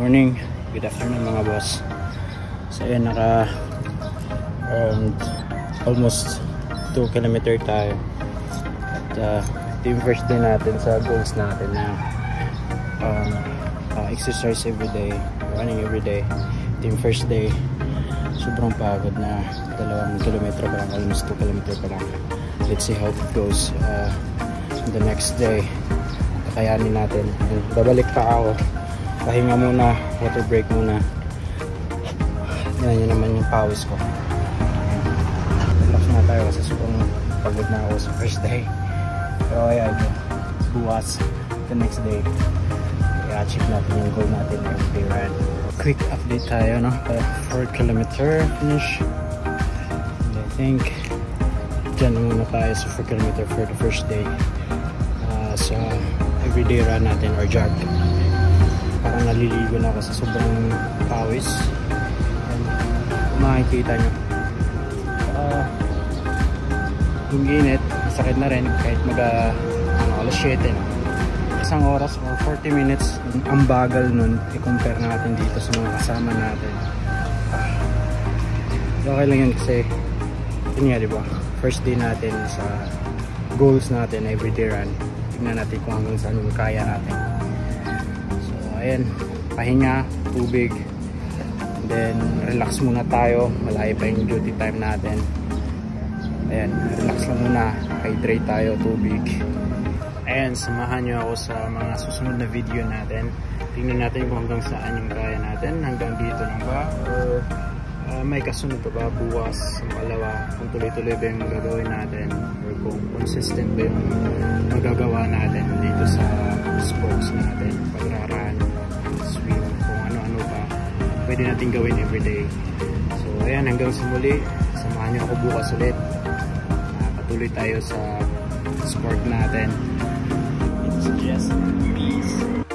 morning, good afternoon mga boss. So ayan, naka almost 2 kilometer tayo. At ito yung first day natin sa goals natin na exercise everyday, running everyday. Ito yung first day. Sobrang pagod na, 2 kilometro pa lang, almost 2 kilometer pa lang. Let's see how it goes the next day. Kakayanin natin. Babalik pa ako, pahinga muna, water break muna. Yan naman yung pawis ko. Relax na tayo kasi sobrang pagod na ako sa first day. Pero ayan, bukas, the next day, i-achieve natin yung goal natin every day run. Quick update tayo, no? 4 kilometer finish. And I think dyan muna tayo sa 4 kilometer for the first day. Sa everyday run natin or jog. Parang naliligo na ako sa sobrang pawis. And makikita nyo yung init, masakit na rin kahit alas 7 na. Isang oras or 40 minutes, ang bagal nun i-compare natin dito sa mga kasama natin. Okay lang yun kasi yun nga, diba, first day natin sa goals natin, everyday run. Tignan natin kung hanggang saan yung kaya natin. So ayan, pahinga, tubig, and then relax muna tayo, malayo pa yung duty time natin. Ayan, relax lang muna, hydrate tayo, tubig. Ayan, samahan nyo ako sa mga susunod na video natin. Tingnan natin kung hanggang saan yung kaya natin, hanggang dito lang ba or may kasunod pa ba bukas sa pangalawa, kung tuloy-tuloy ba yung gagawin natin or kung consistent ba yung magagawa natin dito sa sports natin, pagraran, swim, kung ano-ano pa pwede natin gawin everyday. So ayan, hanggang sa muli, samahan nyo ako bukas ulit. Patuloy tayo sa sport natin. It's just peace.